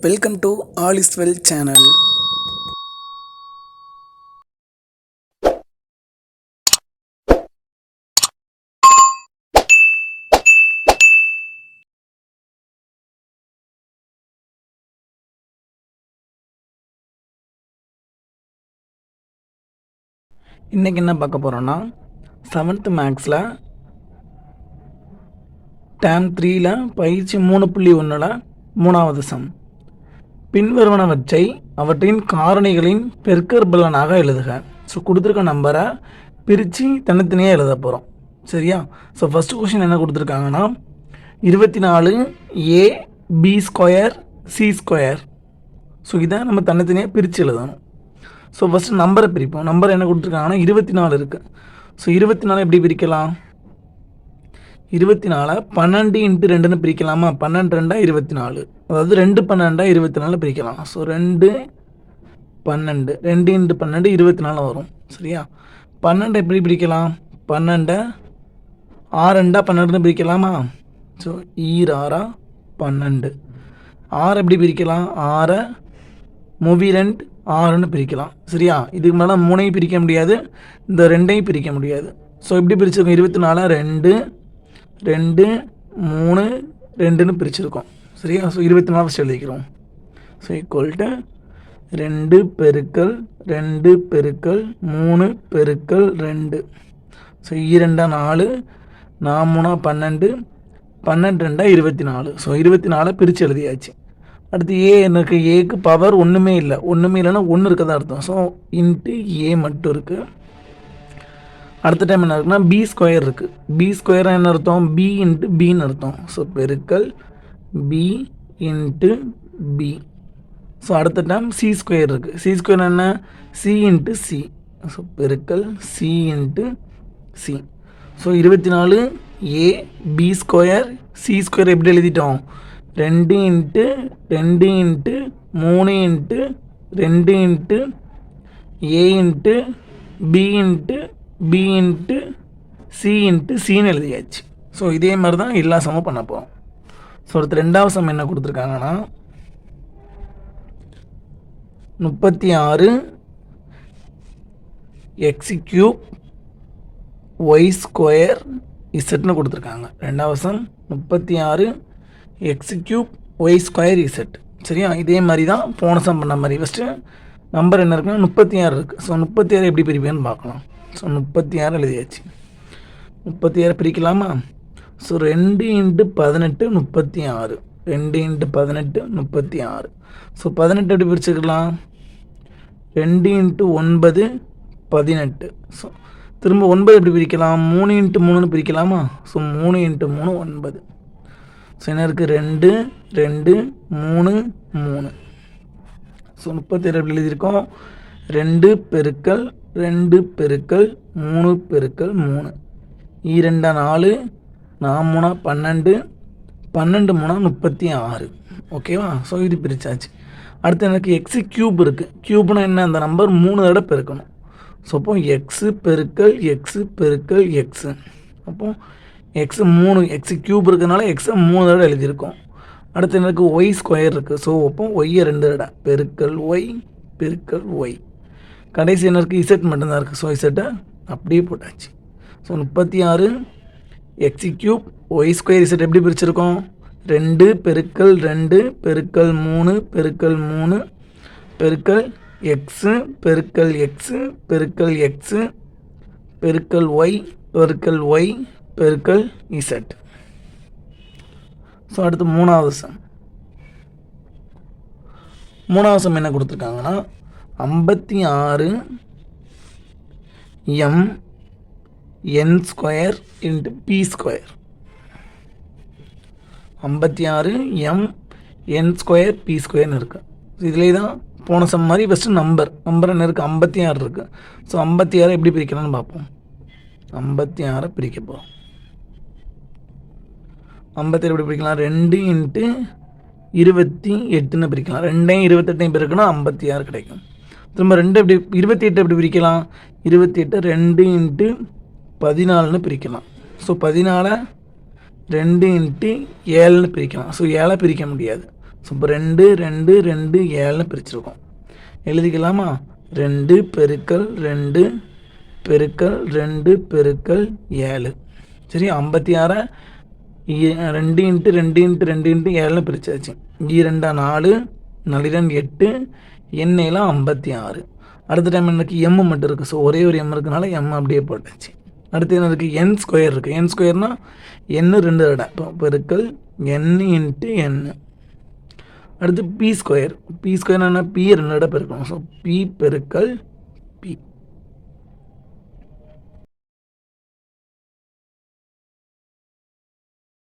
Welcome to all is well channel. இன்றைக்கி என்ன பார்க்க போகிறோன்னா 7th மேக்ஸில் டேம் 3ல் பயிற்சி 3.1 மூணாவது சம். பின்வருவனவற்றை அவற்றின் காரணிகளின் பெருக்கற்பலனாக எழுதுக. ஸோ கொடுத்துருக்க நம்பரை பிரித்து தனித்தனியாக எழுத போகிறோம். சரியா? ஸோ ஃபஸ்ட்டு கொஷின் என்ன கொடுத்துருக்காங்கன்னா 24 AB² C². ஸோ இதை நம்ம தனித்தனியாக பிரித்து எழுதணும். ஸோ ஃபஸ்ட்டு நம்பரை பிரிப்போம். நம்பர் என்ன கொடுத்துருக்காங்கன்னா 24 இருக்குது. ஸோ 24 எப்படி பிரிக்கலாம்? 24 12 × 2ன்னு பிரிக்கலாமா? 12 2 24, அதாவது 2 12 24 பிரிக்கலாம். ஸோ 2 12 2 × 12 24 வரும். சரியா? 12 எப்படி பிரிக்கலாம்? 12 6 2 12ன்னு பிரிக்கலாமா? ஸோ 6 12. 6 எப்படி பிரிக்கலாம்? 6 2 6ன்னு பிரிக்கலாம். சரியா? இதுக்கு மேலே 3ஐயும் பிரிக்க முடியாது, இந்த 2ஐயும் பிரிக்க முடியாது. ஸோ எப்படி பிரிச்சிருக்கோம்? 24 2 2 3 2ன்னு பிரிச்சிருக்கோம். சரியா? ஸோ 24 ஃபஸ்ட் எழுதிக்கிறோம். ஸோ ஈக்குவல் டு 2 பெருக்கல் 2 பெருக்கல் 3 பெருக்கல் 2. ஸோ 2 4 4 3 12 12 24. ஸோ 24 பிரித்து எழுதியாச்சு. அடுத்து எனக்கு ஏக்கு பவர் ஒன்றுமே இல்லை. ஒன்றுமே இல்லைன்னா 1 இருக்கதான் அர்த்தம். ஸோ இன்ட்டு ஏ மட்டும் இருக்குது. அடுத்த டைம் என்ன இருக்குன்னா B² இருக்குது. B² என்ன அர்த்தம்? B × Bன்னு அர்த்தம். ஸோ பெருக்கல் B × B. ஸோ அடுத்த டைம் C² இருக்குது. C² என்ன? C × C. ஸோ பெருக்கல் C × C. So 24 A B² C² எப்படி எழுதிட்டோம்? 2 × 2 × 3 × 2 × A × B × B × C × Cன்னு எழுதியாச்சு. ஸோ இதே மாதிரி தான் எல்லா சமம் பண்ண போகிறோம். ஸோ அடுத்து ரெண்டாவது சம் என்ன கொடுத்துருக்காங்கன்னா 36 x³ y² zன்னு கொடுத்துருக்காங்க. ரெண்டாவது சம் 36 x³ y² z. சரியா? இதே மாதிரி தான் போன சம் பண்ண மாதிரி. ஃபஸ்ட்டு நம்பர் என்ன இருக்குன்னா 36 இருக்குது. ஸோ 36 எப்படி பிரிப்பேன்னு பார்க்கலாம். ஸோ 36 எழுதியாச்சு. 36 பிரிக்கலாமா? ஸோ 2 × 18 36. 2 × 18 36. ஸோ 18 எப்படி பிரிச்சுக்கலாம்? 2 × 9 18. ஸோ திரும்ப 9 எப்படி பிரிக்கலாம்? 3 × 3ன்னு பிரிக்கலாமா? ஸோ 3 × 3 9. ஸோ என்ன இருக்குது? 2 2 3 3. ஸோ 37 எப்படி எழுதியிருக்கோம்? 2 பெருக்கல் 2 பெருக்கல் 3 பெருக்கல் 3. 2 4 4 3 12 12 3 36. ஓகேவா? ஸோ இது பிரித்தாச்சு. அடுத்து எனக்கு x³ இருக்குது. க்யூப்னா என்ன? அந்த நம்பர் 3 தடவை பெருக்கணும். ஸோ அப்போ x பெருக்கல் x பெருக்கல் x. அப்போது x 3 x³ இருக்கிறதுனால x 3 தடவை எழுதியிருக்கோம். அடுத்து எனக்கு y² இருக்குது. ஸோ அப்போ y 2 தடவை பெருக்கல் y பெருக்கல் y. கடைசி என்ன இருக்குது? z மட்டும்தான் இருக்குது. ஸோ z அப்படியே போட்டாச்சு. ஸோ 36 x³ y² z எப்படி பிரிச்சிருக்கோம்? 2 பெருக்கல் 2 பெருக்கல் 3 பெருக்கல் 3 பெருக்கல் x பெருக்கல் x பெருக்கல் x பெருக்கல் y பெருக்கல் y பெருக்கல் z. ஸோ அடுத்து மூணாவது சம். மூணாவது சம் என்ன கொடுத்துருக்காங்கன்னா 56 m n² × p². 56 m n² p²ன்னு இருக்குது. இதிலே தான் போன சம் மாதிரி ஃபஸ்ட்டு நம்பர் என்ன இருக்குது? 56 இருக்குது. ஸோ 56 எப்படி பிரிக்கலாம்னு பார்ப்போம். 56 பிரிக்க போகிறோம். 57 எப்படி பிரிக்கலாம்? 2 × 28ன்னு பிரிக்கலாம். 2ஐயும் 28ஐயும் பிரிக்கணும் 56 கிடைக்கும். திரும்ப 2 எப்படி 28 எப்படி பிரிக்கலாம்? 28 2 × 14ன்னு பிரிக்கலாம். ஸோ 14 2 × 7ன்னு பிரிக்கலாம். ஸோ 7 பிரிக்க முடியாது. ஸோ இப்போ 2 2 2 7 பிரிச்சிருக்கோம். எழுதிக்கலாமா? 2 பெருக்கல் 2 பெருக்கல் 2 பெருக்கல் 7. சரி, 56 2 இன்ட்டு 2 இன்ட்டு 2 இன்ட்டு 7 பிரிச்சாச்சு. 2 4 4 8 எண்ணெயெல்லாம் 56. அடுத்த டைம் எனக்கு எம் மட்டும் இருக்குது. ஸோ ஒரே ஒரு எம் இருக்கனால எம் அப்படியே போட்டாச்சு. அடுத்து என்ன இருக்குது? என் ஸ்கொயர் இருக்குது. என் ஸ்கொயர்னால் எண்ணு 2 தடவை. இப்போ பெருக்கல் என் இன்ட்டு என். அடுத்து பி ஸ்கொயர். பி ஸ்கொயர் என்ன? பி 2 தடவை பெருக்கணும். ஸோ பி பெருக்கல் பி.